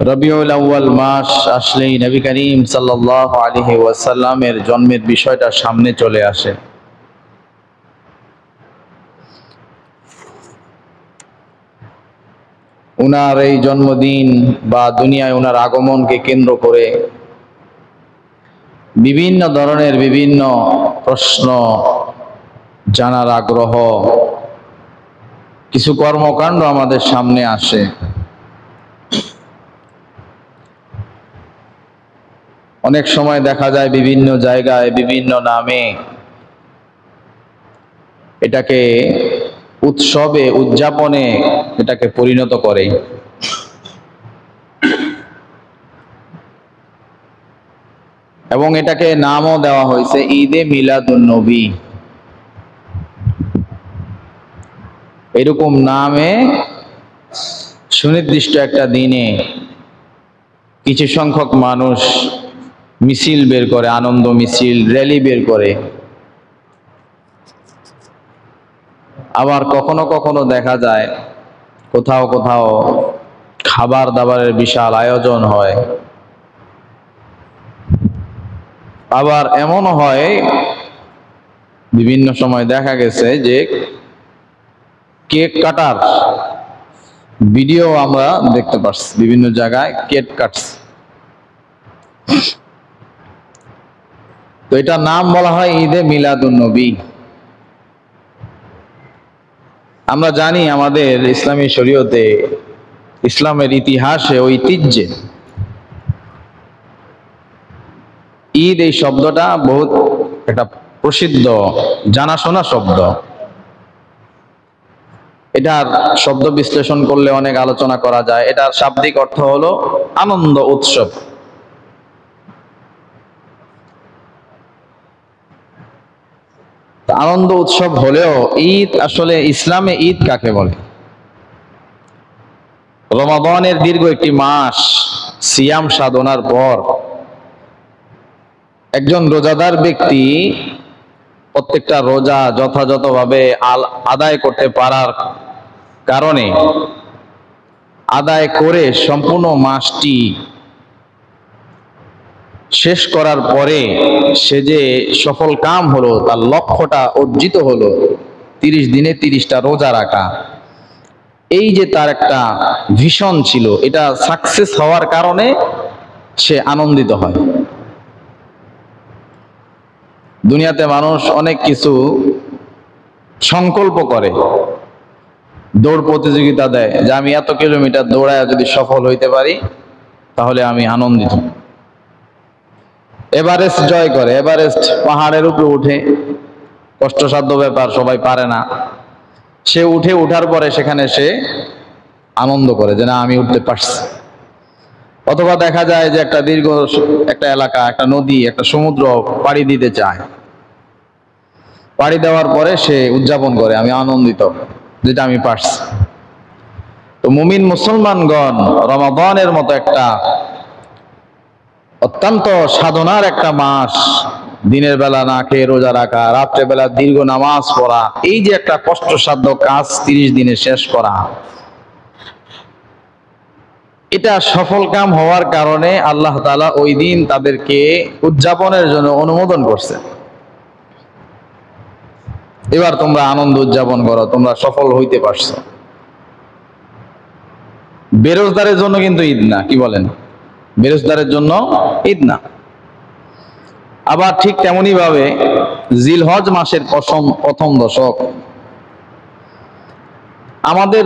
রবিউল আউয়াল মাস আসলেই নবী করিম সাল্লাল্লাহু আলাইহি ওয়াসাল্লামের জন্মের বিষয়টা সামনে চলে আসে। উনার এই জন্মদিন বা দুনিয়ায় উনার আগমনকে কেন্দ্র করে বিভিন্ন ধরনের বিভিন্ন প্রশ্ন জানার আগ্রহ, কিছু কর্মকাণ্ড আমাদের সামনে আসে। অনেক সময় দেখা যায় বিভিন্ন জায়গায় বিভিন্ন নামে এটাকে উৎসবে উদযাপনে এটাকে পরিণত করে। এবং এটাকে নামও দেওয়া হয়েছে ঈদে মিলাদুন নবী। এরকম নামে সুনির্দিষ্ট একটা দিনে কিছু সংখ্যক মানুষ মিছিল বের করে, আনন্দ মিছিল, র্যালি বের করে। আবার কখনো কখনো দেখা যায় কোথাও কোথাও খাবার দাবারের বিশাল আয়োজন হয়। আবার এমনও হয় বিভিন্ন সময় দেখা গেছে যে কেক কাটার ভিডিও আমরা দেখতে পাচ্ছি, বিভিন্ন জায়গায় কেক কাটছে। তো এটার নাম বলা হয় ঈদে মিলাদুন নবী। আমরা জানি আমাদের ইসলামী শরীয়তে, ইসলামের ইতিহাসে, ঐতিহ্যে ঈদ এই শব্দটা বহুত একটা প্রসিদ্ধ জানাশোনা শব্দ। এটার শব্দ বিশ্লেষণ করলে অনেক আলোচনা করা যায়। এটার শাব্দিক অর্থ হলো আনন্দ উৎসব। আনন্দ উৎসব হলেও ঈদ আসলে ইসলামে ঈদ কাকে বলে? রমাদানের দীর্ঘ একটি মাস সিয়াম সাধনার পর একজন রোজাদার ব্যক্তি প্রত্যেকটা রোজা যথাযথভাবে আদায় করতে পারার কারণে, আদায় করে সম্পূর্ণ মাসটি শেষ করার পরে সে যে সফল কাম হলো, তার লক্ষ্যটা অর্জিত হলো 30 দিনে 30টা রোজা রাখা, এই যে তার একটা ভিশন ছিল, এটা সাকসেস হওয়ার কারণে সে আনন্দিত হয়। দুনিয়াতে মানুষ অনেক কিছু সংকল্প করে, দৌড় প্রতিযোগিতা দেয় যে আমি এত কিলোমিটার দৌড়ায় যদি সফল হইতে পারি তাহলে আমি আনন্দিত। এভারেস্ট জয় করে, এভারেস্ট পাহাড়ের উপরে উঠে, কষ্টসাধ্য ব্যাপার, সবাই পারে না। সে উঠার পরে সেখানে সে আনন্দ করে যে না আমি উঠতে পারছি। অথবা দেখা যায় যে একটা দীর্ঘ একটা এলাকা, একটা নদী, একটা সমুদ্র পাড়ি দিতে চায়। পাড়ি দেওয়ার পরে সে উদযাপন করে আমি আনন্দিত যেটা আমি পারছি। তো মুমিন মুসলমানগণ রমাদানের মতো একটা অত্যন্ত সাধনার একটা মাস, দিনের বেলা না খেয়ে রোজা রাখা, রাত্রে বেলা দীর্ঘ নামাজ পড়া, এই যে একটা কষ্টসাধ্য কাজ 30 দিনে শেষ করা, এটা সফল কাম হওয়ার কারণে আল্লাহ তাআলা ওই দিন তাদেরকে উদযাপনের জন্য অনুমোদন করছে। এবার তোমরা আনন্দ উদযাপন করো, তোমরা সফল হইতে পারছো। বেরোজগারের জন্য কিন্তু ঈদ না, কি বলেন? বেরোজগারের জন্য ঈদ না। আবার ঠিক তেমনি ভাবে জিলহজ মাসের প্রথম দশক, আমাদের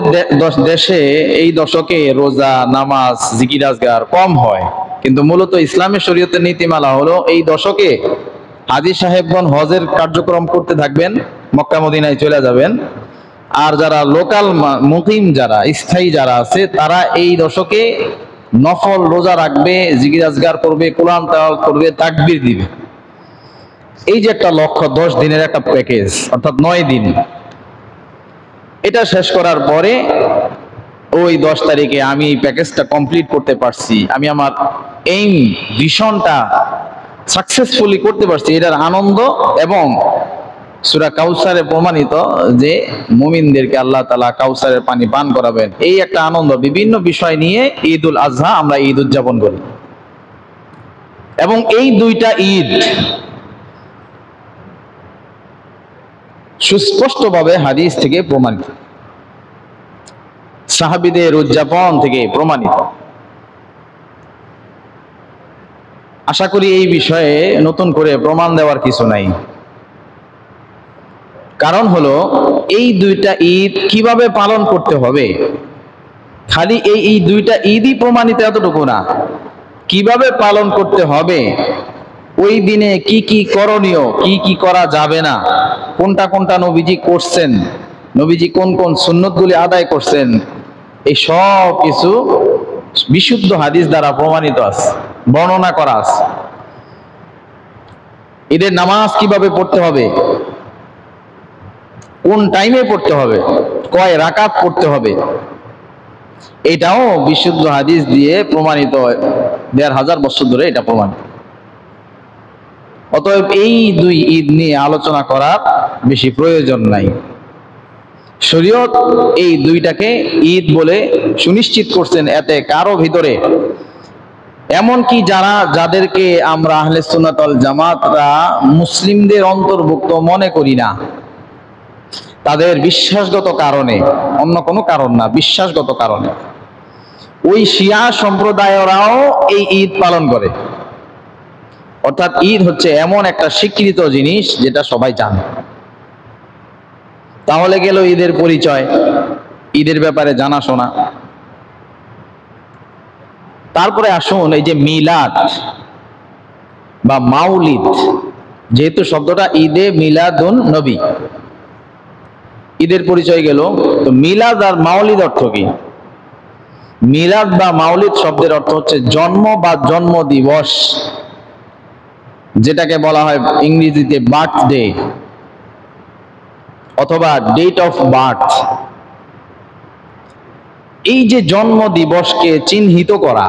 দেশে এই দশকে রোজা, নামাজ, জিকির আজগার কম হয়, কিন্তু মূলত ইসলামের শরীয়তের নীতিমালা হলো এই দশকে হাজী সাহেবগণ হজের কার্যক্রম করতে থাকবেন, মক্কা মদিনায় চলে যাবেন। আর যারা লোকাল মুকিম, যারা স্থায়ী যারা আছে, তারা এই দশকে নফল রোজা রাখবে, জিকির আজগার করবে, কোরআন তেলাওয়াত করবে, তাকবীর দিবে। এই যে একটা লক্ষ্য, 10 দিনের একটা প্যাকেজ, অর্থাৎ 9 দিন, এটা শেষ করার পরে ওই 10 তারিখে আমি এই প্যাকেজটা কমপ্লিট করতে পারছি, আমি আমার এইম ভিশনটা সাকসেসফুলি করতে পারছি, এটার আনন্দ এবং সূরা কাউসারে প্রমাণিত যে মুমিনদেরকে আল্লাহ তাআলা কাউসারের পানি পান করাবেন, এই একটা আনন্দ। বিভিন্ন বিষয় নিয়ে ঈদুল আজহা আমরা ঈদ উদযাপন করি, এবং এই দুইটা ঈদ সুস্পষ্টভাবে হাদিস থেকে প্রমাণিত, সাহাবীদের উদযাপন থেকে প্রমাণিত। আশা করি এই বিষয়ে নতুন করে প্রমাণ দেওয়ার কিছু নাই। কারণ হলো এই দুইটা ঈদ কিভাবে পালন করতে হবে, খালি এই দুইটা ঈদই প্রমাণিত এতটুকু না, কিভাবে পালন করতে হবে, ওই দিনে কি কি করণীয়, কি কি করা যাবে না, কোনটা কোনটা নবীজি করছেন, নবীজি কোন কোন সুন্নতগুলি আদায় করছেন, এই সব কিছু বিশুদ্ধ হাদিস দ্বারা প্রমাণিত আছে, বর্ণনা করা আছে। ঈদের নামাজ কিভাবে পড়তে হবে, কোন টাইমে পড়তে হবে, কয় রাকাত পড়তে হবে, এটাও বিশুদ্ধ হাদিস দিয়ে প্রমাণিত। ১৫০০ বছর ধরে এটা প্রমাণিত। অতএব এই দুই ঈদ নিয়ে আলোচনা করার বেশি প্রয়োজন নাই। শরীয়ত এই দুইটাকে ঈদ বলে সুনিশ্চিত করছেন, এতে কারো ভিতরে, এমনকি যাদেরকে আমরা আহলে সুন্নাত ওয়াল জামাতরা মুসলিমদের অন্তর্ভুক্ত মনে করি না, তাদের বিশ্বাসগত কারণে, অন্য কোনো কারণ না, বিশ্বাসগত কারণে ওই শিয়া সম্প্রদায়রাও এই ঈদ পালন করে। অর্থাৎ ঈদ হচ্ছে এমন একটা স্বীকৃত জিনিস যেটা সবাই জানে। তাহলে গেল ঈদের পরিচয়, ঈদের ব্যাপারে জানাশোনা। তারপরে আসুন এই যে মিলাদ বা মাউলিদ, যেহেতু শব্দটা ঈদে মিলাদুন নবী, ঈদের পরিচয় গেল। তো মিলাদ আর মাউলিদ অর্থ কি? মিলাদ বা মাউলিদ শব্দের অর্থ হচ্ছে জন্ম বা জন্ম দিবস, যেটাকে বলা হয় ইংরেজিতে বার্থডে অথবা ডেট অফ বার্থ। এই যে জন্ম দিবসকে চিহ্নিত করা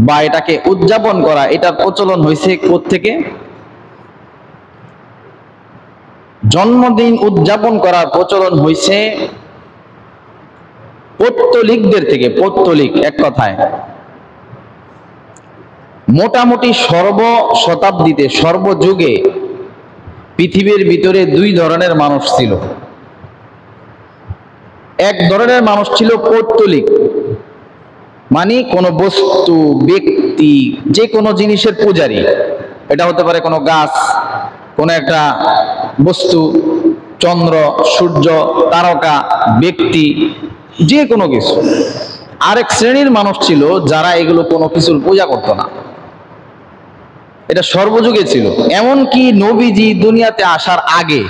বা এটাকে উদযাপন করা, এটার প্রচলন হয়েছে কোত্থেকে? জন্মদিন উদযাপন করার প্রচলন হয়েছে পৌত্তলিকদের থেকে। পৌত্তলিক এক কথায় মোটামুটি শতাব্দীতে, সর্বযুগে পৃথিবীর ভিতরে দুই ধরনের মানুষ ছিল। এক ধরনের মানুষ ছিল পৌত্তলিক, মানে কোনো বস্তু, ব্যক্তি, যে কোনো জিনিসের পূজারী। এটা হতে পারে কোনো গাছ, কোনো একটা বস্তু, চন্দ্র, সূর্য, তারকা, ব্যক্তি, যে কোনো কিছু। আরেক শ্রেণীর মানুষ ছিল যারা এগুলো কোনো কিছুর পূজা করতো না। এটা সর্বযুগে ছিল। এমনকি নবীজি দুনিয়াতে আসার আগে,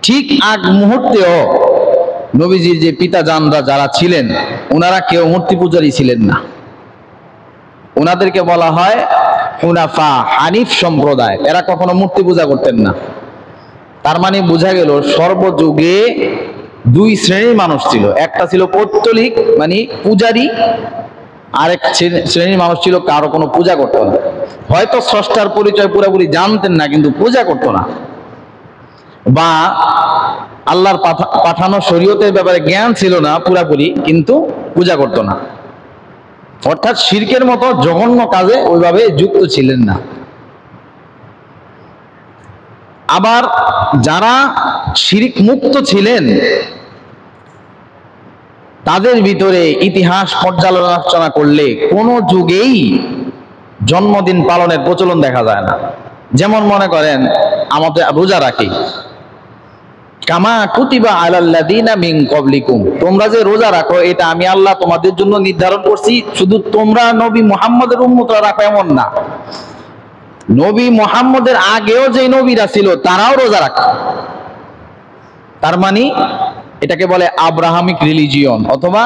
ঠিক আগ মুহূর্তেও নবীজির যে পিতাজানরা যারা ছিলেন, ওনারা কেউ মূর্তি পূজারী ছিলেন না। ওনাদেরকে বলা হয় হুনাফা, হানিফ সম্প্রদায়। এরা কখনো মূর্তি পূজা করতেন না। তার মানে বোঝা গেল সর্বযুগে দুই শ্রেণীর মানুষ ছিল। একটা ছিল পৌত্তলিক, মানে পূজারী, আরেক শ্রেণীর মানুষ ছিল কারো কোনো পূজা করতো না। হয়তো স্রষ্টার পরিচয় পুরোপুরি জানতেন না, কিন্তু পূজা করতো না, বা আল্লাহর পাঠানো শরীয়তের ব্যাপারে জ্ঞান ছিল না পুরাপুরি, কিন্তু পূজা করতো না। অর্থাৎ শিরকের মতো জঘন্য কাজে ওইভাবে যুক্ত ছিলেন না। আবার যারা শিরক মুক্ত ছিলেন, তাদের ভিতরে ইতিহাস পর্যালোচনা করলে কোনো যুগেই জন্মদিন পালনের প্রচলন দেখা যায় না। যেমন মনে করেন আমাদের রোজা রাখি, কামা কুতিবা আলাল্লাযিনা মিন ক্বাবলিকুম, তোমরা যে রোজা রাখো এটা আমি আল্লাহ তোমাদের জন্য নির্ধারণ করছি, শুধু তোমরা নবী মুহাম্মদের উম্মতরা রাখো এমন না, নবী মুহাম্মদের আগেও যে নবীরা ছিল তারাও রোজা রাখে। তার মানে এটাকে বলে আব্রাহামিক রিলিজিয়ন, অথবা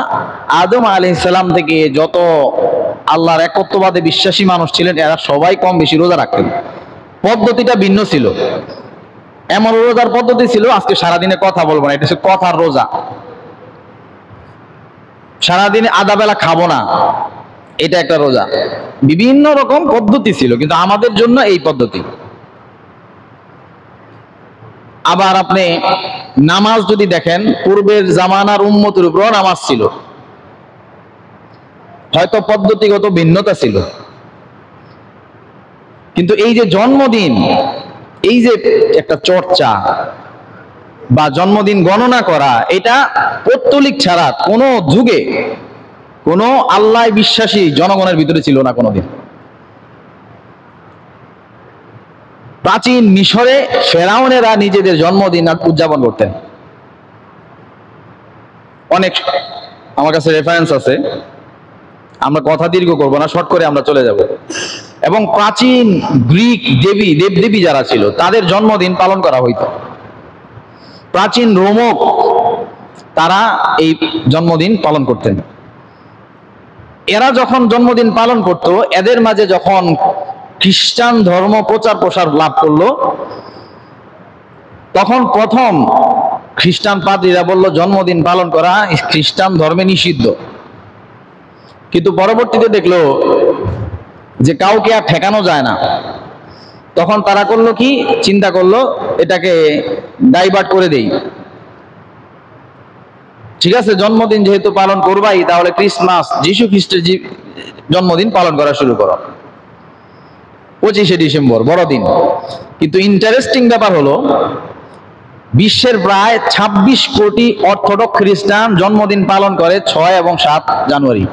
আদম আলাইহিস সালাম থেকে যত আল্লাহর একত্ববাদে বিশ্বাসী মানুষ ছিলেন এরা সবাই কম বেশি রোজা রাখতেন। পদ্ধতিটা ভিন্ন ছিল। এমন রোজার পদ্ধতি ছিল, আজকে সারাদিনে কথা বলবো না, এটা হচ্ছে কথার রোজা। সারাদিনে আধা বেলা খাবো না, এটা একটা রোজা। বিভিন্ন রকম পদ্ধতি ছিল, কিন্তু আমাদের জন্য এই পদ্ধতি। আবার আপনি নামাজ যদি দেখেন, পূর্বের জামানার উম্মতের উপর নামাজ ছিল, হয়তো পদ্ধতিগত ভিন্নতা ছিল, কিন্তু এই যে জন্মদিন, এই যে একটা চর্চা বা জন্মদিন গণনা করা, এটা পৌত্তলিক ছাড়া কোনো যুগে কোনো আল্লাহ বিশ্বাসী জনগণের ভিতরে ছিল না কোনোদিন। প্রাচীন মিশরে ফেরাউনেরা নিজেদের জন্মদিন উদযাপন করতেন। অনেক আমার কাছে রেফারেন্স আছে, আমরা কথা দীর্ঘ করবো না, শর্ট করে আমরা চলে যাব। এবং প্রাচীন গ্রিক দেবদেবী যারা ছিল তাদের জন্মদিন পালন করা হইতো। প্রাচীন রোমক তারা এই জন্মদিন পালন করতেন। এরা যখন জন্মদিন পালন করত, এদের মাঝে যখন খ্রিস্টান ধর্ম প্রচার প্রসার লাভ করলো, তখন প্রথম খ্রিস্টান পাদ্রীরা বলল জন্মদিন পালন করা খ্রিস্টান ধর্মে নিষিদ্ধ। কিন্তু পরবর্তীতে দেখলো যে কাউকে আর ঠেকানো যায় না, তখন তারা করলো কি, চিন্তা করলো এটাকে ডাইভার্ট করে দেই। ঠিক আছে, জন্মদিন যেহেতু পালন করবাই, তাহলে ক্রিসমাস, যীশু খ্রিস্টের জন্মদিন পালন করা শুরু করো 25শে ডিসেম্বর, বড়দিন। কিন্তু ইন্টারেস্টিং ব্যাপার হলো, বিশ্বের প্রায় 26 কোটি অর্থোডক্স খ্রিস্টান জন্মদিন পালন করে 6 এবং 7 জানুয়ারি।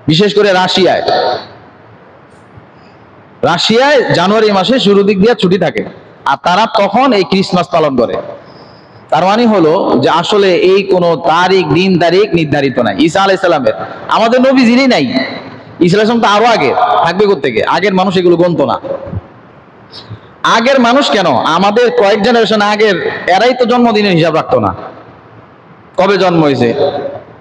বিশেষ করে রাশিয়ায় জানুয়ারি মাসে শুরু দিক দিয়ে ছুটি থাকে, আর তারা তখন এই ক্রিসমাস পালন করে। তার মানে হলো যে আসলে এই কোনো দিন তারিখ নির্ধারিত নাই। ঈসা আলাইহিস সালামের, আমাদের নবীজিরই নাই। ঈসা আলাইহিস সালাম তো আরো আগে, থাকবে কোত্থেকে? আগের মানুষ এগুলো গণতো না। আগের মানুষ কেন, আমাদের কয়েক জেনারেশন আগের এরাই তো জন্মদিনের হিসাব রাখতো না, কবে জন্ম হয়েছে।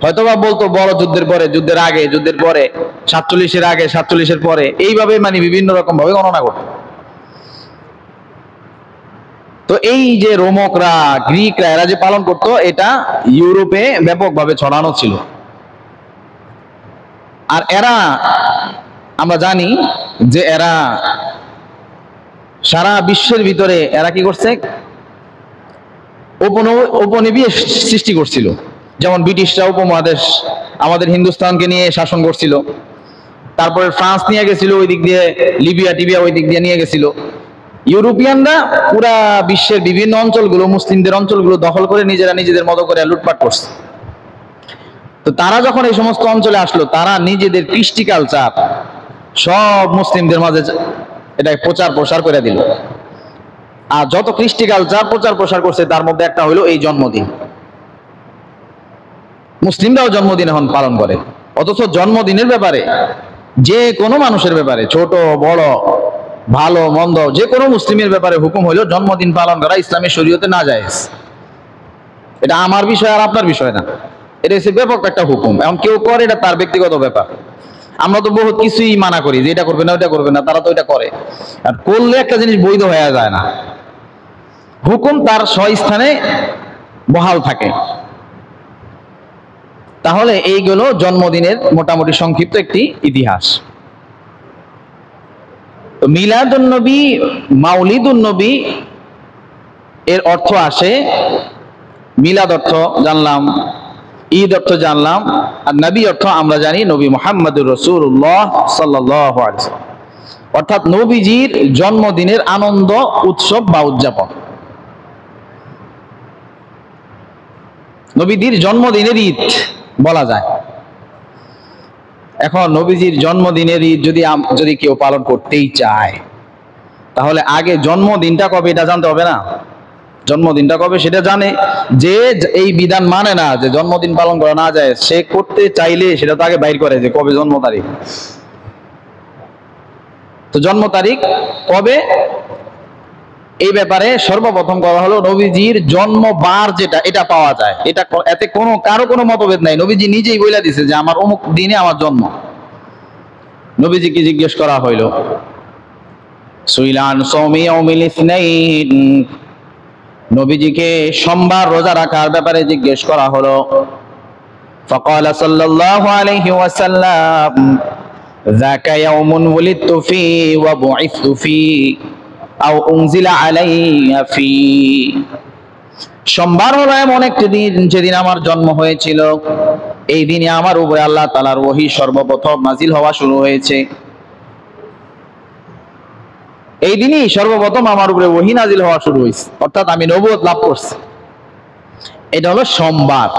হয়তোবা বলতো বড় যুদ্ধের পরে, যুদ্ধের আগে, যুদ্ধের পরে, 47-এর আগে, 47-এর পরে, এইভাবে মানে বিভিন্ন রকম ভাবে গণনা করতো। তো এই যে রোমকরা, গ্রিকরা, এরা যে পালন করতো, এটা ইউরোপে ব্যাপকভাবে ছড়ানো ছিল। আর এরা, আমরা জানি যে এরা সারা বিশ্বের ভিতরে এরা কি করছে, উপনিবেশ সৃষ্টি করছিল। যেমন ব্রিটিশরা উপমহাদেশ আমাদের হিন্দুস্তানকে নিয়ে শাসন করছিল, তারপরে ফ্রান্স নিয়ে গেছিল ওই দিক দিয়ে, লিবিয়া টিবিয়া ওই দিক দিয়ে নিয়ে গেছিল। ইউরোপিয়ানরা পুরা বিশ্বের বিভিন্ন অঞ্চলগুলো, মুসলিমদের অঞ্চলগুলো দখল করে নিজেরা নিজেদের মতো করে লুটপাট করছে। তো তারা যখন এই সমস্ত অঞ্চলে আসলো, তারা নিজেদের কৃষ্টি কালচার সব মুসলিমদের মাঝে এটা প্রচার প্রসার করে দিল। আর যত কৃষ্টি কালচার প্রচার প্রসার করছে, তার মধ্যে একটা হইলো এই জন্মদিন। মুসলিমরাও জন্মদিন এখন পালন করে, অথচ জন্মদিনের ব্যাপারে, যে কোনো মানুষের ব্যাপারে, ছোট বড়, ভালো মন্দ, যে কোনো মুসলিমের ব্যাপারে হুকুম হইলো জন্মদিন পালন করা ইসলামের শরীয়তে নাজায়েজ। এটা আমার বিষয় আর আপনার বিষয় না, এটা হচ্ছে ব্যাপক একটা হুকুম। এখন কেউ করে, এটা তার ব্যক্তিগত ব্যাপার। আমরা তো বহুত কিছুই মানা করি যে এটা করবে না, ওটা করবে না, তারা তো এটা করে। আর করলে একটা জিনিস বৈধ হয়ে যায় না, হুকুম তার স্বস্থানে বহাল থাকে। তাহলে এইগুলো জন্মদিনের মোটামুটি সংক্ষিপ্ত একটি ইতিহাস। মিলাদুন নবী, মাউলিদুন নবী এর অর্থ আসে, মিলাদ অর্থ জানলাম, ঈদ অর্থ জানলাম, আর নবী অর্থ আমরা জানি নবী মুহাম্মদুর রাসূলুল্লাহ সাল্লাল্লাহু আলাইহি ওয়াসাল্লাম, অর্থাৎ নবীজির জন্মদিনের আনন্দ উৎসব বা উদযাপন। নবীজির জন্মদিনের ঈদ বলা যায়। এখন নবীজির জন্মদিনের ঈদ যদি কেউ পালন করতেই চায়, তাহলে আগে জন্মদিনটা কবে এটা জানতে হবে না? জন্মদিনটা কবে সেটা জানে। যে এই বিধান মানে না যে জন্মদিন পালন করা না যায়, সে করতে চাইলে সেটা তো আগে বাইর করে যে কবে জন্ম তারিখ। তো জন্ম তারিখ কবে, এই ব্যাপারে সর্বপ্রথম করা হলো নবীজির জন্মবার যেটা, এটা পাওয়া যায়। এটা এতে কারো কোনো মতভেদ নাই, নবীজি নিজেই বলে দিছে যে আমার অমুক দিনে আমার জন্ম। নবীজিকে জিজ্ঞেস করা হইল, সুইলান সৌমি ইয়াউমিল ইসনাইন, নবীজিকে সোমবার রোজা রাখার ব্যাপারে জিজ্ঞেস করা হলো। ফাকালা সাল্লাল্লাহু আলাইহি ওয়াসাল্লাম, যাকা ইয়াউমুন ওয়ালিদতু ফি ওয়া বুইসতু ফি, আও উনজিলা আলাইয়া ফি। সোমবার হলো এমন একটি দিন যেদিন আমার জন্ম হয়েছিল, এই দিনে আমার উপরে আল্লাহ তাআলার ওহী সর্বপ্রথম নাজিল হওয়া শুরু হয়েছে। এই দিনই সর্বপ্রথম আমার উপরে ওহী নাজিল হওয়া শুরু হয়েছে, অর্থাৎ আমি নবুয়ত লাভ করছি। এটা হলো সোমবার।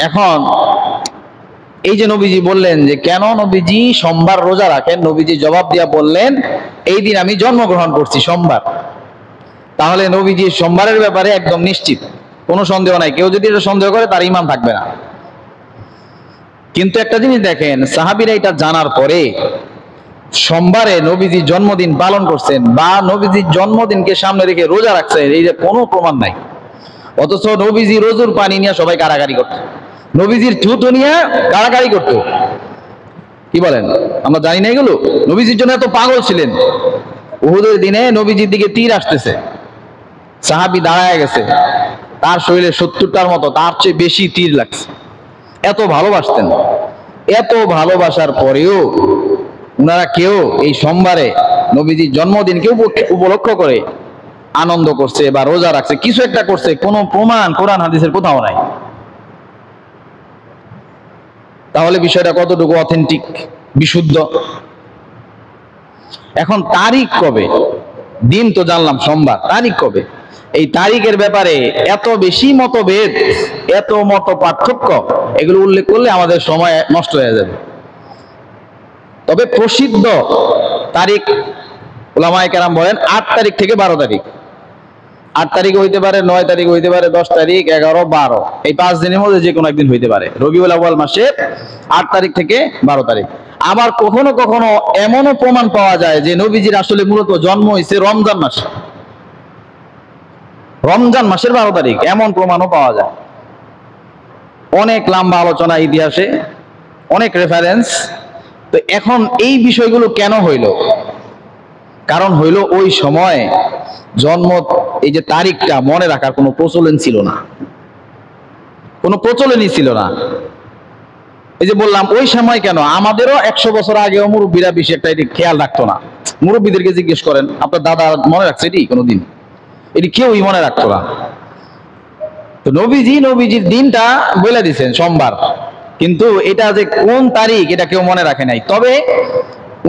এখন এই যে নবীজি বললেন যে কেন নবীজি সোমবার রোজা রাখেন, নবীজি জবাব দিয়া বললেন এই দিন আমি জন্মগ্রহণ করছি সোমবার। তাহলে নবীজি সোমবারের ব্যাপারে একদম নিশ্চিত, কোনো সন্দেহ নাই। কেউ যদি এটা সন্দেহ করে তার ঈমান থাকবে না। কিন্তু একটা জিনিস দেখেন, সাহাবীরা এটা জানার পরে সোমবারে নবীজি জন্মদিন পালন করছেন বা নবীজির জন্মদিনকে সামনে রেখে রোজা রাখছেন, এই যে কোনো প্রমাণ নাই। অথচ নবীজি রোজুর পানি নিয়ে সবাই কারাকারি করত, নবীজির থুতু নিয়ে কারাকারি করত। কি বলেন, আমরা জানি না এগুলো? নবীজির জন্য এত পাগল ছিলেন। উহুদের দিনে নবীজির দিকে তীর আসতেছে, সাহাবী দাঁড়ায় গেছে, তার শরীরে 70টার মতো, তার চেয়ে বেশি তীর লাগছে। এত ভালোবাসতেন। এত ভালোবাসার পরেও উনারা কেউ এই সোমবারে নবীজির জন্মদিনকে উপলক্ষ করে আনন্দ করছে বা রোজা রাখছে, কিছু একটা করছে, কোনো প্রমাণ কোরআন হাদিসের কোথাও নাই। তাহলে বিষয়টা কতটুকু অথেন্টিক, বিশুদ্ধ? এখন তারিখ কবে, দিন তো জানলাম সোমবার, তারিখ কবে, এই তারিখের ব্যাপারে এত বেশি মতভেদ, এত মত পার্থক্য, এগুলো উল্লেখ করলে আমাদের সময় নষ্ট হয়ে যাবে। তবে প্রসিদ্ধ তারিখ উলামায়ে কেরাম বলেন 8 তারিখ থেকে 12 তারিখ। 8 তারিখ হইতে পারে, 9 তারিখ হইতে পারে, 10 তারিখ, 11, 12, এই 5 দিনের মধ্যে যে কোনো একদিন হইতে পারে। রবিউল আউয়াল মাসের 8 তারিখ থেকে 12 তারিখ। আবার কখনো কখনো এমনও প্রমাণ পাওয়া যায় যে নবীজির আসলে মূলত জন্ম হয়েছে রমজান মাসে, রমজান মাসের 12 তারিখ, এমন প্রমাণও পাওয়া যায়। অনেক লম্বা আলোচনা ইতিহাসে, অনেক রেফারেন্স। তো এখন এই বিষয়গুলো কেন হইল? কারণ হইল ওই সময় জন্ম, এই যে তারিখটা মনে রাখার কোনো প্রচলন ছিল না, কোনো প্রচলনই ছিল না। এই যে বললাম ওই সময় কেন, আমাদেরও 100 বছর আগেও মুরব্বীরা বেশি একটা এটি খেয়াল রাখতো না। মুরব্বীদেরকে জিজ্ঞেস করেন, আপনার দাদা মনে রাখছে এটি কোনোদিন? এটি কেউই মনে রাখতো না। তো নবীজির দিনটা বলে দিয়েছেন সোমবার, কিন্তু এটা যে কোন তারিখ এটা কেউ মনে রাখে নাই। তবে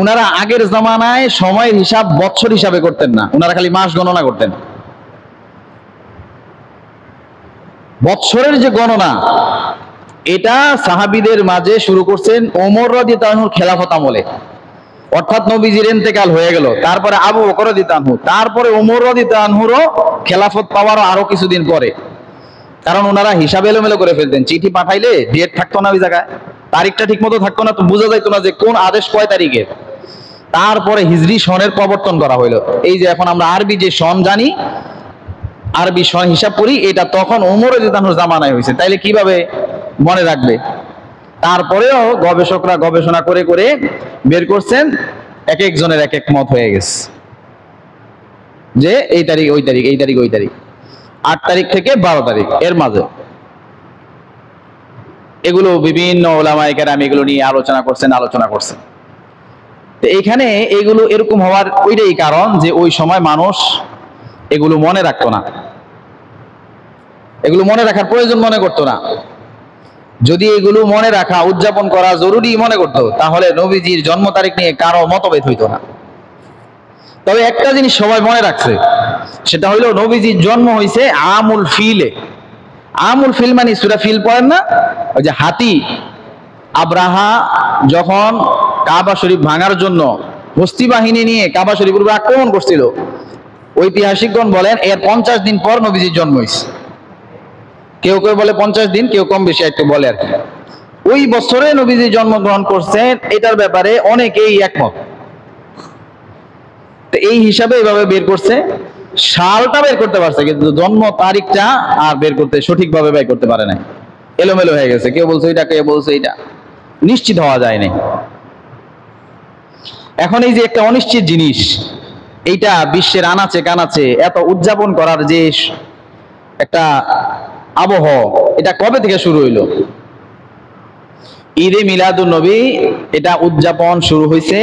উনারা আগের জামানায় সময়ের হিসাব বছর হিসাবে করতেন না, উনারা খালি মাস গণনা করতেন। বৎসরের যে গণনা, এটা সাহাবীদের মাঝে শুরু করছেন ওমর রাদিয়াল্লাহু আনহুর খেলাফত আমলে, অর্থাৎ নবীজির ইন্তেকাল হয়ে গেল, তারপরে আবু বকর রাদিয়াল্লাহু আনহু, তারপরে ওমর রাদিয়াল্লাহু আনহুরও খেলাফত পাওয়ার আরো কিছুদিন পরে। কারণ ওনারা হিসাব এলোমেলো করে ফেলতেন, চিঠি পাঠাইলে ডেট থাকতো না ওই জায়গায়, তারিখটা ঠিক মতো থাকতো না, তো বোঝা যাইতো না যে কোন আদেশ কয় তারিখের। তারপরে হিজরি সনের প্রবর্তন করা হইলো। এই যে এখন আমরা আরবি যে সন জানি, আরবি সন হিসাব করি, এটা তখন ওমর রাদিয়াল্লাহু আনহুর জামানায় হয়েছে। তাইলে কিভাবে মনে রাখবে? তারপরেও গবেষকরা গবেষণা করে করে বের করছেন, এক একজনের এক এক মত হয়ে গেছে যে এই তারিখ ওই তারিখ, এই তারিখ ওই তারিখ। 8 তারিখ থেকে 12 তারিখ এর মাঝে। এগুলো বিভিন্ন উলামায়ে কেরাম এগুলো নিয়ে আলোচনা করছেন। তো এইখানে এগুলো এরকম হওয়ার ওইটাই কারণ যে ওই সময় মানুষ এগুলো মনে রাখতো না, এগুলো মনে রাখার প্রয়োজন মনে করতো না। যদি এগুলো মনে রাখা, উদযাপন করা জরুরি মনে করতো, তাহলে নবীজির জন্ম তারিখ নিয়ে কারো মতভেদ হইতো না। তবে একটা জিনিস সবাই মনে রাখছে, সেটা হইলো নবীজির জন্ম হয়েছে আমুল ফিলে। আমুল ফিল মানে সূরা ফিল পড়েন না, ওই যে হাতি, আব্রাহা যখন কাবা শরীফ ভাঙার জন্য হস্তি বাহিনী নিয়ে কাবা শরীফের উপর আক্রমণ করছিল, ঐতিহাসিকগণ বলেন এর 50 দিন পর নবীজির জন্ম হয়েছে। কেউ কেউ বলে 50 দিন, কেউ কম বেশি একটু বলে আর কি। ওই বছরে নবীজি জন্মগ্রহণ করছেন, এটার ব্যাপারে অনেকেই একমত। তো এই হিসাবে এইভাবে বের করছে, সালটা বের করতে পারছে, কিন্তু জন্ম তারিখটা আর বের করতে সঠিকভাবে বের করতে পারে নাই, এলোমেলো হয়ে গেছে। কেউ বলছে এটা, কেউ বলছে এটা, নিশ্চিত হওয়া যায় নাই। এখন এই যে একটা অনিশ্চিত জিনিস, এইটা বিশ্বের আনাচে কানাচে এত উদযাপন করার যে একটা আবহ, এটা কবে থেকে শুরু হইল? ঈদে মিলাদুন নবী এটা উদযাপন শুরু হয়েছে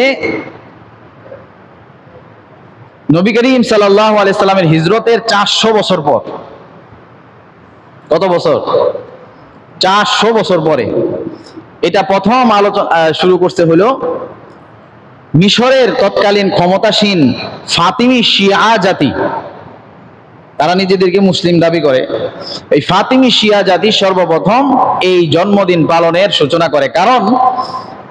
নবী করিম সাল্লাল্লাহু আলাইহি সাল্লামের হিজরতের 400 বছর পর, কত বছর? 400 বছর পরে এটা প্রথম আলোচনা শুরু করতে হলো মিশরের তৎকালীন ক্ষমতাসীন ফাতিমি শিয়া জাতি। তারা নিজেদেরকে মুসলিম দাবি করে। এই ফাতিমি শিয়া জাতি সর্বপ্রথম এই জন্মদিন পালনের সূচনা করে। কারণ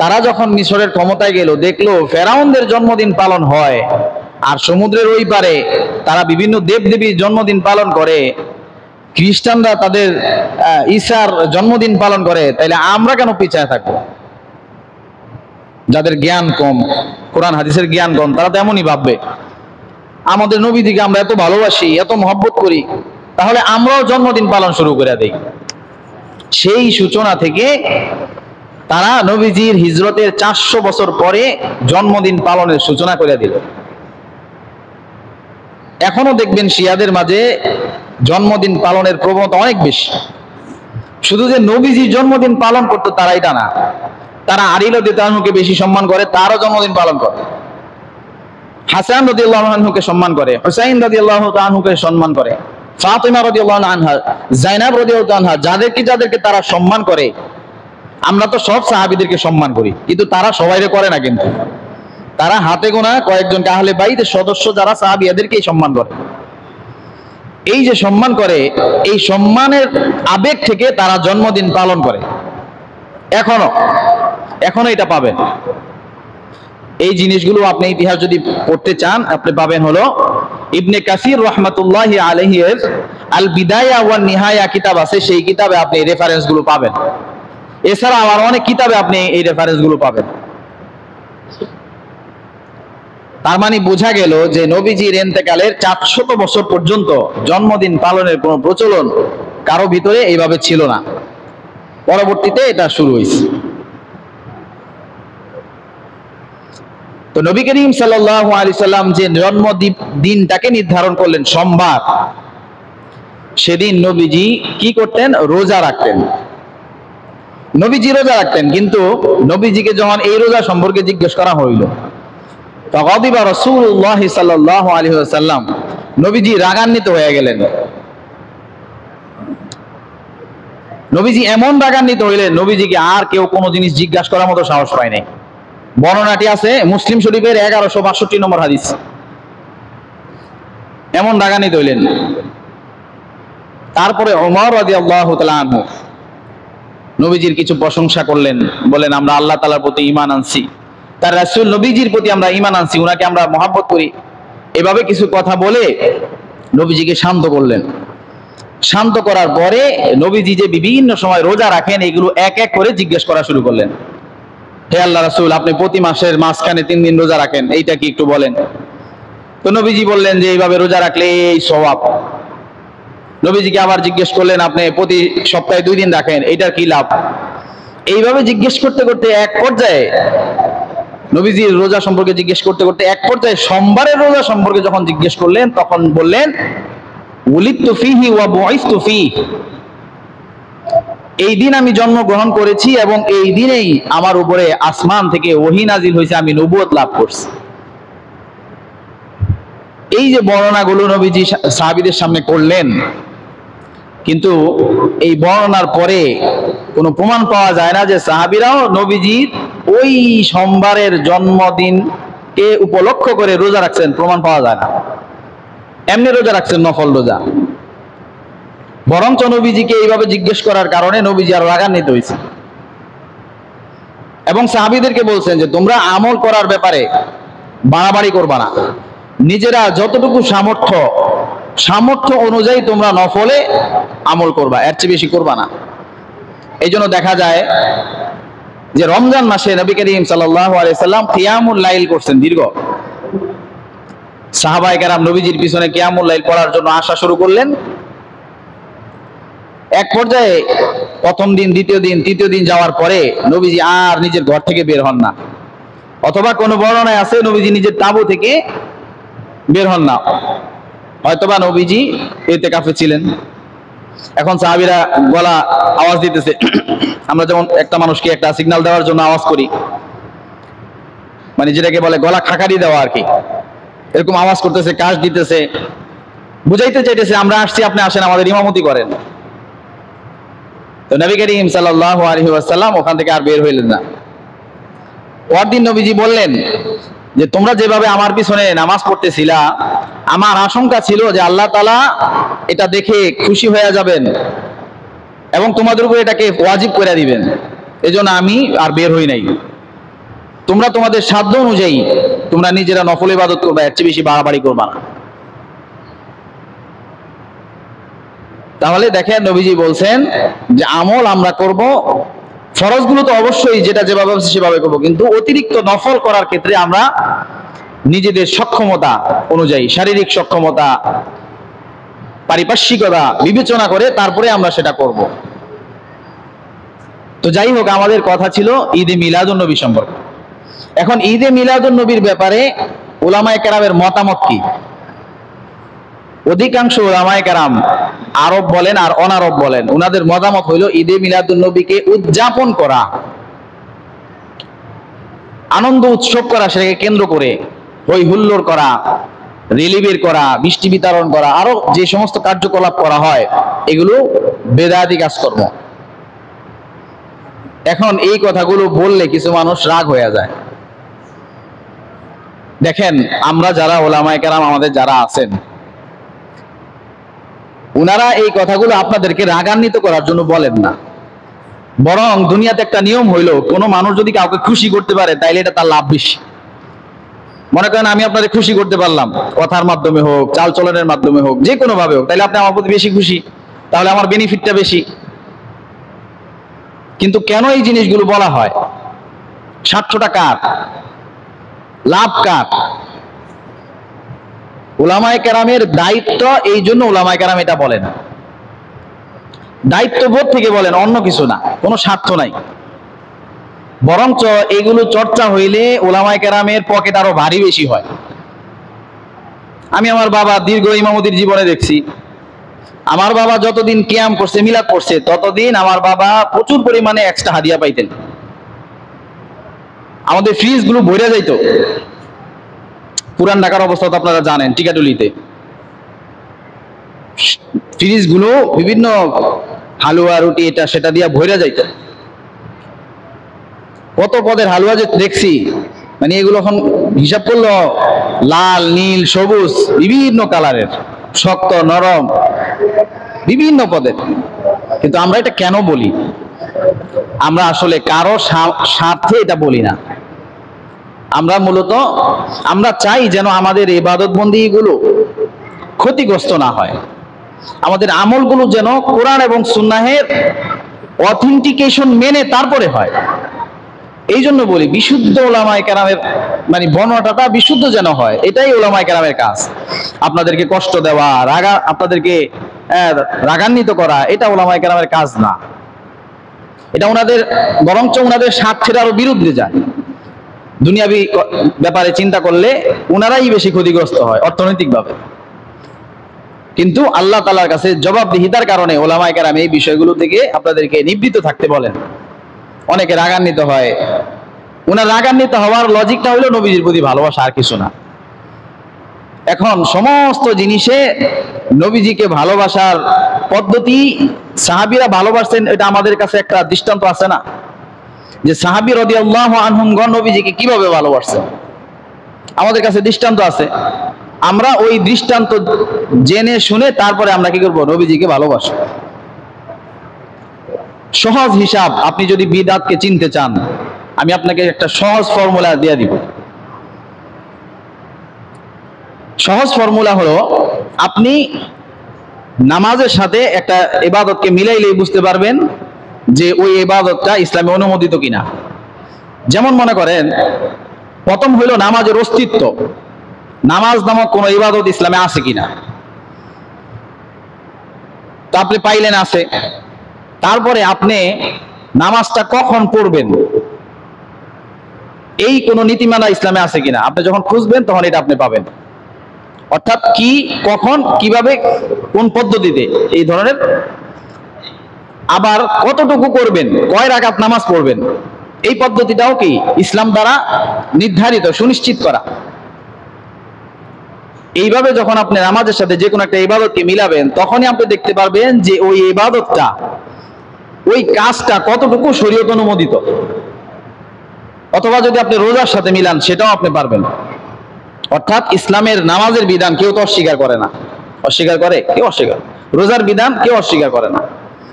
তারা যখন মিশরের ক্ষমতায় গেল, দেখলো ফেরাউনদের জন্মদিন পালন হয়, আর সমুদ্রের ওই পারে তারা বিভিন্ন দেবদেবীর জন্মদিন পালন করে, খ্রিস্টানরা তাদের ঈসার জন্মদিন পালন করে, তাইলে আমরা কেন পিছায় থাকবো? যাদের জ্ঞান কম, কোরআন হাদিসের জ্ঞান কম, তারা তো এমনই ভাববে। আমাদের নবীদিকে আমরা এত ভালোবাসি, এত মহব্বত করি, তাহলে আমরাও জন্মদিন পালন শুরু করে দেই। সেই সূচনা থেকে তারা নবীজির হিজরতের 400 বছর পরে জন্মদিন পালনের সূচনা করে দিল। এখনো দেখবেন শিয়াদের মাঝে জন্মদিন পালনের প্রবণতা অনেক বেশি। শুধু যে নবীজির জন্মদিন পালন করতো তারা এটা না, তারা আলী রাদিয়াল্লাহু আনহুকে বেশি সম্মান করে, তারও জন্মদিন পালন করে। হাসান রাদিয়াল্লাহু আনহুকে সম্মান করে, হুসাইন রাদিয়াল্লাহু আনহুকে সম্মান করে, ফাতিমা রাদিয়াল্লাহু আনহা, যায়েনব রাদিয়াল্লাহু আনহা, যাদেরকে তারা সম্মান করে। আমরা তো সব সাহাবীদেরকে সম্মান করি, কিন্তু তারা সবাইরে করে না। কিন্তু তারা হাতে গোনা কয়েকজনকে আহলে বাইতের সদস্য যারা সাহাবী, এদেরকেই সম্মান করে। এই যে সম্মান করে, এই সম্মানের আবেগ থেকে তারা জন্মদিন পালন করে। এখনো এটা পাবেন। এই জিনিসগুলো আপনি ইতিহাস যদি পড়তে চান, আপনি পাবেন হলো ইবনে কাসির রাহমাতুল্লাহি আলাইহি এর আল বিদায়া ওয়ান নিহায়া কিতাব আছে, সেই কিতাবে আপনি এই রেফারেন্স গুলো পাবেন। এছাড়া আবার অনেক কিতাবে আপনি এই রেফারেন্স গুলো পাবেন। তার মানে বোঝা গেল যে নবীজির ইন্তেকালের 400 বছর পর্যন্ত জন্মদিন পালনের কোনো প্রচলন কারো ভিতরে এইভাবে ছিল না। পরবর্তীতে এটা শুরু হয়েছে। তো নবী করিম সাল্লাল্লাহু আলাইহি সাল্লাম যে জন্মদিনটাকে নির্ধারণ করলেন সোমবার, সেদিন নবীজি কি করতেন? রোজা রাখতেন। নবীজি রোজা রাখতেন, কিন্তু নবীজিকে যখন এই রোজা সম্পর্কে জিজ্ঞেস করা হইল, ফাগাদিবা রাসূলুল্লাহ সাল্লাল্লাহু আলাইহি ওয়াসাল্লাম, নবীজি রাগান্বিত হয়ে গেলেন। নবীজি এমন রাগান্বিত হইলেন, নবীজিকে আর কেউ কোনো জিনিস জিজ্ঞাসা করার মতো সাহস পায় নাই। বর্ণনাটি আছে মুসলিম শরীফের 1162 নম্বর হাদিস। এমন রাগান্বিত হইলেন। তারপরে ওমর রাদিয়াল্লাহু তাআলা আনহু নবীজির কিছু প্রশংসা করলেন, বলেন আমরা আল্লাহ তাআলার প্রতি ঈমান আনছি, তার রাসূল নবীজির প্রতি আমরা ঈমান আনছি, উনাকে আমরা মহব্বত করি। এভাবে কিছু কথা বলে নবীজিকে শান্ত করলেন। শান্ত করার পরে নবীজি যে বিভিন্ন সময় রোজা রাখেন, এগুলো এক এক করে জিজ্ঞেস করা শুরু করলেন। হে আল্লাহ রাসূল, আপনি প্রতি মাসের মাঝখানে 3 দিন রোজা রাখেন, এইটা কি একটু বলেন। তো নবীজি বললেন যে এইভাবে রোজা রাখলে এই সওয়াব। নবীজিকে আবার জিজ্ঞেস করলেন, আপনি প্রতি সপ্তাহে 2 দিন রাখেন, এইটার কি লাভ। এইভাবে জিজ্ঞেস করতে করতে এক পর্যায়ে নবীজির রোজা সম্পর্কে জিজ্ঞেস করতে করতে এক পর্যায়ে সোমবারের রোজা সম্পর্কে যখন জিজ্ঞেস করলেন, তখন বললেন উলিদতু ফীহি ওয়া বুইসতু ফীহি, এই দিন আমি জন্মগ্রহণ করেছি এবং এই দিনেই আমার উপরে আসমান থেকে ওহী নাজিল হয়েছে, আমি নবুয়ত লাভ করছি। এই যে বর্ণনাগুলো নবীজি সাহাবীদের সামনে করলেন, কিন্তু এই বর্ণনার পরে কোনো প্রমাণ পাওয়া যায় না যে সাহাবীরাও নবীজির ওই সোমবারের জন্মদিনকে উপলক্ষ করে রোজা রাখছেন। প্রমাণ পাওয়া যায় না। এমনি রোজা রাখছেন, নফল রোজা। বরঞ্চ নবীজিকে এইভাবে জিজ্ঞেস করার কারণে নবীজি আরো রাগান্বিত হয়েছে এবং সাহাবীদেরকে বলছেন যে তোমরা আমল করার ব্যাপারে বাড়াবাড়ি করবা না, নিজেরা যতটুকু সামর্থ্য অনুযায়ী তোমরা নফলে আমল করবা, এর চেয়ে বেশি করবা না। এই জন্য দেখা যায় যে রমজান মাসে নবী করিম সাল্লাল্লাহু আলাইহি সাল্লাম কিয়ামুল লাইল করছেন দীর্ঘ। সাহাবায়ে কেরাম নবীজির পিছনে কিয়ামুল লাইল পড়ার জন্য আসা শুরু করলেন। এক পর্যায়ে প্রথম দিন, দ্বিতীয় দিন, তৃতীয় দিন যাওয়ার পরে নবীজি আর নিজের ঘর থেকে বের হন না, অথবা কোনো বর্ণনায় আছে নবীজি নিজের তাঁবু থেকে বের হন না, হয়তোবা নবীজি ইতিকাফে ছিলেন। এখন সাহাবীরা গলা আওয়াজ দিতেছে, আমরা যেমন একটা মানুষকে একটা সিগন্যাল দেওয়ার জন্য আওয়াজ করি, মানে যেটাকে বলে গলা খাকারি দেওয়া আর কি। এরকম আওয়াজ করতেছে, কাশ দিতেছে, বুঝাইতে চাইতেছে আমরা আসছি, আপনি আসেন আমাদের ইমামতি করেন। তো নবী করিম সাল্লাল্লাহু আলাইহি ওয়াসাল্লাম ওখান থেকে আর বের হইলেন না। পরদিন নবীজি বললেন যে তোমরা যেভাবে আমার পিছনে নামাজ পড়তেছিলা, আমার আশঙ্কা ছিল যে আল্লাহ তাআলা এটা দেখে খুশি হয়ে যাবেন এবং তোমাদের উপর এটাকে ওয়াজিব করে দিবেন, এজন্য আমি আর বের হই নাই। তোমরা তোমাদের সাধ্য অনুযায়ী তোমরা নিজেরা নফল ইবাদত করবা, এর চেয়ে বেশি বাড়াবাড়ি করবা না। তাহলে দেখেন নবীজি বলছেন যে আমল আমরা করব, ফরজগুলো তো অবশ্যই যেটা যেভাবে সেভাবে করবো, কিন্তু অতিরিক্ত নফল করার ক্ষেত্রে আমরা নিজেদের সক্ষমতা অনুযায়ী, শারীরিক সক্ষমতা, পারিপার্শ্বিকতা বিবেচনা করে তারপরে আমরা সেটা করব। তো যাই হোক, আমাদের কথা ছিল ঈদে মিলাদুন নবী সম্পর্কে। এখন ঈদে মিলাদুন নবীর ব্যাপারে উলামায়ে কেরামের মতামত কি? অধিকাংশ উলামায়ে কেরাম, আরব বলেন আর অনারব বলেন, ওনাদের মতামত হইল ঈদে মিলাদুন নবীকে উদযাপন করা, আনন্দ উৎসব করা, সেটাকে কেন্দ্র করে হই হুল্লোড় করা, রিলিভের করা, মিষ্টি বিতরণ করা, আরো যে সমস্ত কার্যকলাপ করা হয় এগুলো বেদাতি কাজকর্ম। এখন এই কথাগুলো বললে কিছু মানুষ রাগ হয়ে যায়। দেখেন, আমরা যারা উলামায়ে কেরাম আমাদের যারা আছেন, উনারা এই কথাগুলো আপনাদেরকে রাগান্বিত করার জন্য বলেন না, বরং দুনিয়াতে একটা নিয়ম হইলো কোনো মানুষ যদি কাউকে খুশি করতে পারে তাইলে এটা তার লাভ বেশি। মনে করেন আমি আপনাদের খুশি করতে পারলাম, কথার মাধ্যমে হোক, চাল চলনের মাধ্যমে হোক, যে কোনো ভাবে হোক, তাইলে আপনি আমার প্রতি বেশি খুশি, তাহলে আমার বেনিফিটটা বেশি। কিন্তু কেন এই জিনিসগুলো বলা হয়? স্বার্থটা কার? লাভ কার? উলামায়ে কেরামের দায়িত্ব, এই জন্য উলামায়ে কেরাম এটা বলেন, দায়িত্ববোধ থেকে বলেন, অন্য কিছু না, কোনো স্বার্থ নাই। বরঞ্চ এগুলো চর্চা হইলে উলামায়ে কেরামের পকেট আরো ভারী বেশি হয়। আমি আমার বাবা দীর্ঘ ইমামতির জীবনে দেখছি, আমার বাবা যতদিন কিয়াম করছে, মিলাদ করছে, ততদিন আমার বাবা প্রচুর পরিমাণে এক্সট্রা হাদিয়া পাইতেন। আমাদের ফ্রিজ গুলো ভরে যাইতো। পুরান ঢাকার অবস্থা তো আপনারা জানেন, টিকাটুলিতে ফ্রিজ গুলো বিভিন্ন হালুয়া, রুটি, এটা সেটা দিয়া ভরে যাইতো। কত পদের হালুয়া যে দেখছি, মানে এগুলো এখন হিসাব করলো লাল, নীল, সবুজ, বিভিন্ন কালারের, শক্ত, নরম, বিভিন্ন পদের। কিন্তু আমরা এটা কেন বলি? আমরা আসলে কারো স্বার্থে এটা বলি না। আমরা মূলত আমরা চাই যেন আমাদের ইবাদত বন্দেগীগুলো ক্ষতিগ্রস্ত না হয়, আমাদের আমলগুলো যেন কোরআন এবং সুন্নাহের অথেন্টিকেশন মেনে তারপরে হয়। এই জন্য বলি বিশুদ্ধ উলামায়ে কেরামের মানে বর্ণনাটা বিশুদ্ধ যেন হয়, এটাই উলামায়ে কেরামের কাজ। আপনাদেরকে কষ্ট দেওয়া, আপনাদেরকে রাগান্বিত করা, এটা উলামায়ে কেরামের কাজ না। এটা ওনাদের, বরঞ্চ ওনাদের স্বার্থের আরো বিরুদ্ধে যায়। দুনিয়াবি ব্যাপারে চিন্তা করলে ওনারাই বেশি ক্ষতিগ্রস্ত হয় অর্থনৈতিকভাবে। কিন্তু আল্লাহ তাআলার কাছে জবাবদিহিতার কারণে উলামায়ে কেরাম এই বিষয়গুলো থেকে আপনাদেরকে নিবৃত্ত থাকতে বলেন। অনেকে রাগান্বিত হয়, ওনার রাগান্বিত হওয়ার লজিকটা হলো নবীজির প্রতি ভালোবাসা, আর কিছু না। এখন সমস্ত জিনিসে নবীজিকে ভালোবাসার পদ্ধতি, সাহাবীরা ভালোবাসতেন, এটা আমাদের কাছে একটা দৃষ্টান্ত আছে না, যে সাহাবী রাদিয়াল্লাহু আনহুমগণ নবীজিকে কিভাবে ভালোবাসছেন, আমাদের কাছে দৃষ্টান্ত আছে। আমরা ওই দৃষ্টান্ত জেনে শুনে তারপরে আমরা কি করব? নবীজিকে ভালোবাসব। সহজ হিসাব, আপনি যদি বিদআতকে চিনতে চান, আমি আপনাকে একটা সহজ ফর্মুলা দিয়ে দিব। সহজ ফর্মুলা হলো, আপনি নামাজের সাথে একটা ইবাদতকে মিলাইলেই বুঝতে পারবেন যে ওই ইবাদতটা ইসলামে অনুমোদিত কিনা। যেমন মনে করেন, প্রথম হইল নামাজের অস্তিত্ব, নামাজ নামক কোন ইবাদত ইসলামে আছে কিনা। তা আপনি পাইলেন আছে, তারপরে আপনি নামাজটা কখন পড়বেন এই কোন নীতিমালা ইসলামে আছে কিনা, আপনি যখন খুঁজবেন তখন এটা আপনি পাবেন। অর্থাৎ কি, কখন, কিভাবে, কোন পদ্ধতিতে, এই ধরনের। আবার কতটুকু করবেন, কয় রাকাত নামাজ পড়বেন, এই পদ্ধতিটাও কি ইসলাম দ্বারা নির্ধারিত, সুনিশ্চিত করা। এইভাবে যখন আপনি নামাজের সাথে যে কোনো একটা ইবাদতকে মিলাবেন, তখনই আপনি দেখতে পারবেন যে ওই ইবাদতটা, ওই কাজটা কতটুকু শরীয়ত অনুমোদিত। অথবা যদি আপনি রোজার সাথে মিলান, সেটাও আপনি পারবেন। অর্থাৎ ইসলামের নামাজের বিধান কেউ তো অস্বীকার করে না। অস্বীকার করে? কেউ অস্বীকার। রোজার বিধান কেউ অস্বীকার করে না,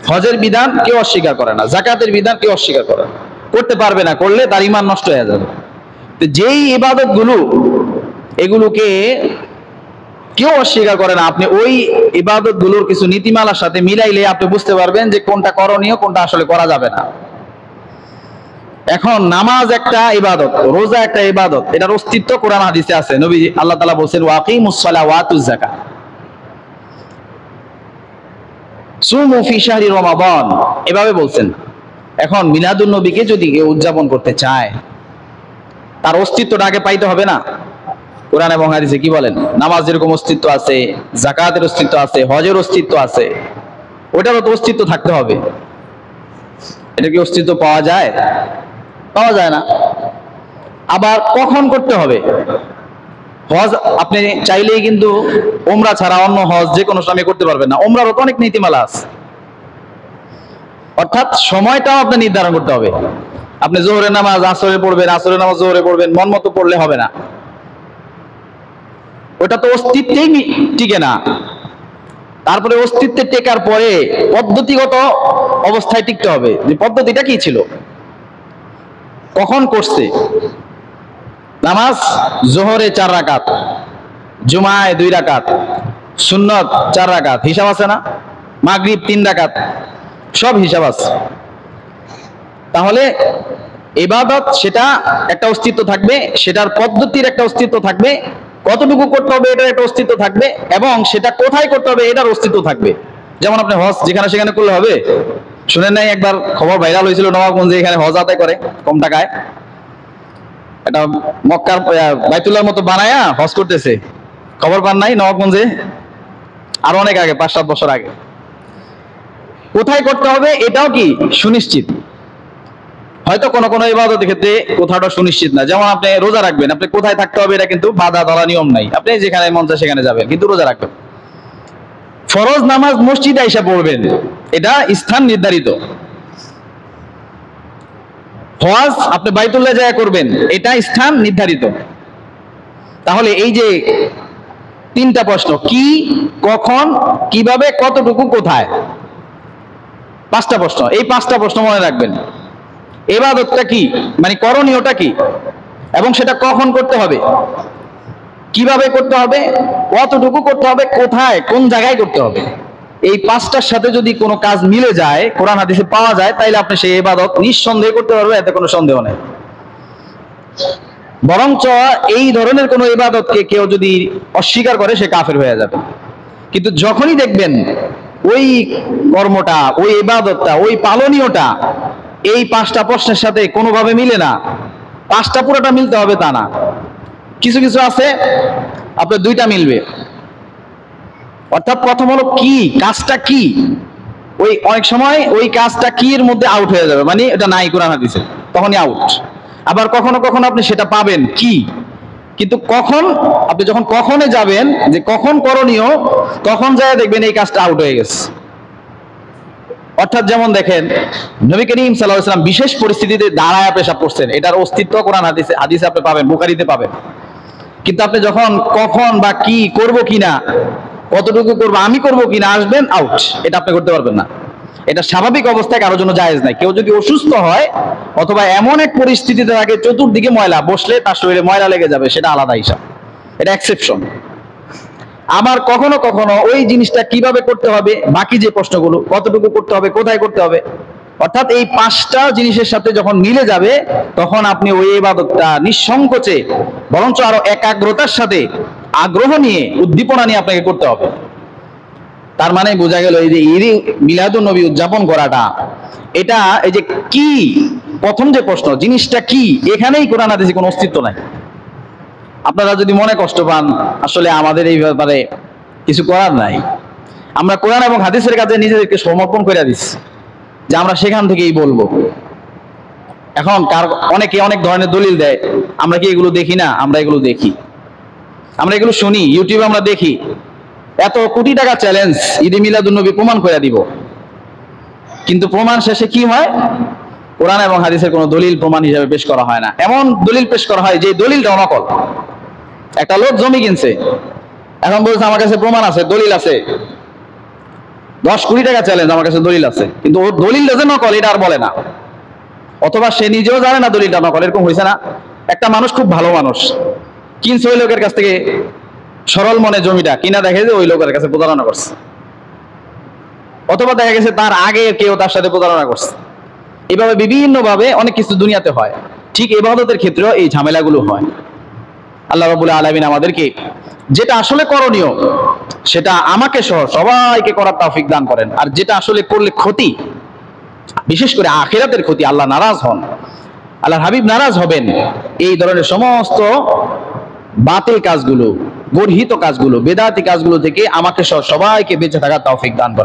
হজের বিধান কেউ অস্বীকার করে না, যাকাতের বিধান কেউ অস্বীকার করে না, করতে পারবে না, করলে তার ঈমান নষ্ট হয়ে যাবে। তো যেই ইবাদত গুলো, এগুলোকে কেউ অস্বীকার করে না, আপনি ওই ইবাদত গুলোর কিছু নীতিমালার সাথে মিলাইলে আপনি বুঝতে পারবেন যে কোনটা করণীয়, কোনটা আসলে করা যাবে না। এখন নামাজ একটা ইবাদত, রোজা একটা ইবাদত, এটার অস্তিত্ব কোরআন হাদিসে আছে। নবী আল্লাহ তাআলা বলেন ওয়াকিমুস সালাহ ওয়া আতুজ যাকাত, সুমু ফি শাহরি রমাদান, এভাবে বলছেন। এখন মিলাদুন নবীকে যদি কেউ উদযাপন করতে চায়, তার অস্তিত্বটা আগে পাইতে হবে না? কোরআন এবং হাদিসে কি বলেন? নামাজ যেরকম অস্তিত্ব আছে, যাকাতের অস্তিত্ব আছে, হজের অস্তিত্ব আছে, ওটারও তো অস্তিত্ব থাকতে হবে। এটা কি অস্তিত্ব পাওয়া যায়? পাওয়া যায় না। আবার কখন করতে হবে? হজ আপনি চাইলেই কিন্তু ওমরা ছাড়া অন্য হজ যে কোনো সময় করতে পারবেন না। ওমরারও তো অনেক নীতিমালা আছে। অর্থাৎ সময়টাও আপনি নির্ধারণ করতে হবে। আপনি জোহরের নামাজ আসরে পড়বেন, আসরের নামাজ জোহরে পড়বেন, মন মতো পড়লে হবে না। ওটা তো অস্তিত্বেই টিকে না। তারপরে অস্তিত্বে টেকার পরে পদ্ধতিগত অবস্থায় টিকতে হবে, যে পদ্ধতিটা কি ছিল, কখন করছে। নামাজ জোহরে 4 রাকাত, জুমায় 2 রাকাত, সুন্নত 4 রাকাত, হিসাব আছে না? মাগরিব 3 রাকাত, সব হিসাব আছে। তাহলে ইবাদত সেটা একটা অস্তিত্ব থাকবে, সেটার পদ্ধতির একটা অস্তিত্ব থাকবে, কতটুকু করতে হবে এটার একটা অস্তিত্ব থাকবে, এবং সেটা কোথায় করতে হবে এটার অস্তিত্ব থাকবে। যেমন আপনি হজ যেখানে সেখানে করলে হবে? শুনেন নাই একবার খবর ভাইরাল হয়েছিল, নবাবগঞ্জে এখানে হজ আদায় করে কম টাকায়, এটা মক্কার বাইতুল্লাহর মতো বানায়া হজ করতেছে। খবর পান নাই? নবাবগঞ্জে আরো অনেক আগে, 5-7 বছর আগে। কোথায় করতে হবে এটাও কি সুনিশ্চিত? হয়তো কোন কোন ইবাদতের ক্ষেত্রে কোথাটা সুনিশ্চিত না। যেমন আপনি রোজা রাখবেন, আপনি কোথায় থাকতে হবে এটা কিন্তু বাধা ধরা নিয়ম নাই, আপনি যেখানে মন চায় সেখানে যাবেন, কিন্তু রোজা রাখবেন। ফরজ নামাজ মসজিদে এসে পড়বেন, এটা স্থান নির্ধারিত। হজ আপনি বাইতুল্লাহ যায় করবেন, এটা স্থান নির্ধারিত। তাহলে এই যে 3টা প্রশ্ন, কি, কখন, কিভাবে, কতটুকু, কোথায়, 5টা প্রশ্ন। এই 5টা প্রশ্ন মনে রাখবেন। ইবাদতটা কি, মানে করণীয়টা কি, এবং সেটা কখন করতে হবে, কিভাবে করতে হবে, কতটুকু করতে হবে, কোথায়, কোন জায়গায় করতে হবে। এই 5টার সাথে যদি কোনো কাজ মিলে যায়, কোরআন হাদিসে পাওয়া যায়, তাইলে আপনি সেই ইবাদত নিঃসন্দেহে করতে পারবেন, এতে কোনো সন্দেহ নেই। বরঞ্চ এই ধরনের কোনো ইবাদতকে কেউ যদি অস্বীকার করে, সে কাফের হয়ে যাবে। কিন্তু যখনই দেখবেন ওই কর্মটা, ওই ইবাদতটা, ওই পালনীয়টা এই 5টা প্রশ্নের সাথে কোনোভাবে মিলে না, 5টা পুরোটা মিলতে হবে তা না, কিছু কিছু আছে আপনার 2টা মিলবে। অর্থাৎ প্রথম হলো কি, কাজটা কি, ওই অনেক সময় ওই কাজটা কি এর মধ্যে আউট হয়ে যাবে, মানে এটা নাই কোরআন হাদিসে, তখনই আউট। আবার কখনো কখনো আপনি সেটা পাবেন কি, কিন্তু কখন, আপনি যখন কখনে যাবেন যে কখন করণীয়, তখন যায় দেখবেন এই কাজটা আউট হয়ে গেছে। অর্থাৎ যেমন দেখেন, নবী করিম সাল্লাল্লাহু আলাইহি ওয়াসাল্লাম বিশেষ পরিস্থিতিতে দাঁড়ায়া পেশাব করছেন, এটার অস্তিত্ব কোরআন হাদিসে আপনি পাবেন, বুখারীতে পাবেন। কিন্তু আপনি যখন কখন বা কি করব কিনা, কতটুকু করব, আমি করব কিনা আসবেন, আউট, এটা আপনি করতে পারবেন না। এটা স্বাভাবিক অবস্থায় কারোর জন্য জায়েজ নাই। কেউ যদি অসুস্থ হয় অথবা এমন এক পরিস্থিতিতে থাকে চতুর্দিকে ময়লা, বসলে তার শরীরে ময়লা লেগে যাবে, সেটা আলাদা হিসাব, এটা এক্সেপশন। আবার কখনো কখনো ওই জিনিসটা কিভাবে করতে হবে, বাকি যে প্রশ্নগুলো, কতটুকু করতে হবে, কোথায় করতে হবে, অর্থাৎ এই 5টা জিনিসের সাথে যখন মিলে যাবে, তখন আপনি ওই ইবাদতটা নিঃসংকোচে, বরঞ্চ আরো একাগ্রতার সাথে, আগ্রহ নিয়ে, উদ্দীপনা নিয়ে আপনাকে করতে হবে। তার মানে বোঝা গেল এই যে ঈদে মিলাদুন নবী উদযাপন করাটা, এটা এই যে কি, প্রথম যে প্রশ্ন, জিনিসটা কি, এখানেই কোরআন হাদিসে কোনো অস্তিত্ব নাই। আপনারা যদি মনে কষ্ট পান, আসলে আমাদের এই ব্যাপারে কিছু করার নাই। আমরা কোরআন এবং হাদিসের কাছে নিজেদেরকে সমর্পণ করে দিচ্ছি, যে আমরা সেখান থেকেই বলবো। এখন অনেকে অনেক ধরনের দলিল দেয়, আমরা কি এগুলো দেখি না? আমরা এগুলো দেখি। আমরা এগুলো শুনি, ইউটিউবে আমরা দেখি, এত কোটি টাকা চ্যালেঞ্জ, ঈদে মিলাদুন্নবী প্রমাণ করে দিব, কিন্তু প্রমাণ শেষে কি হয়? কোরআন এবং হাদিসের কোনো দলিল প্রমাণ হিসেবে পেশ করা হয় না। এমন দলিল পেশ করা হয় যে দলিলটা নকল। একটা লোক জমি কিনছে, এখন বলছে আমার কাছে প্রমাণ আছে, দলিল আছে, 10 কোটি টাকা চ্যালেঞ্জ, আমার কাছে দলিল আছে, কিন্তু ওর দলিলটা যে নকল এটা আর বলে না, অথবা সে নিজেও জানে না দলিলটা নকল। এরকম হয়েছে না? একটা মানুষ, খুব ভালো মানুষ, কিনছে ওই লোকের কাছ থেকে সরল মনে জমিটা, কিনা দেখে যে ওই লোকের কাছে প্রতারণা করছে, অথবা দেখা গেছে তার আগে কেউ তার সাথে প্রতারণা করছে। এভাবে বিভিন্ন ভাবে অনেক কিছু দুনিয়াতে হয়। ঠিক ইবাদতের ক্ষেত্রেও এই ঝামেলাগুলো হয়। আল্লাহ রাব্বুল আলামিন আমাদেরকে যেটা আসলে করণীয় সেটা আমাকে সহ সবাইকে করার তৌফিক দান করেন, আর যেটা আসলে করলে ক্ষতি, বিশেষ করে আখিরাতের ক্ষতি, আল্লাহ নারাজ হন, আল্লাহর হাবিব নারাজ হবেন, এই ধরনের সমস্ত বাতিল কাজগুলো, গর্হিত কাজগুলো, বেদাতি কাজগুলো থেকে আমাকে সহ সবাইকে বেঁচে থাকার তৌফিক দান করেন।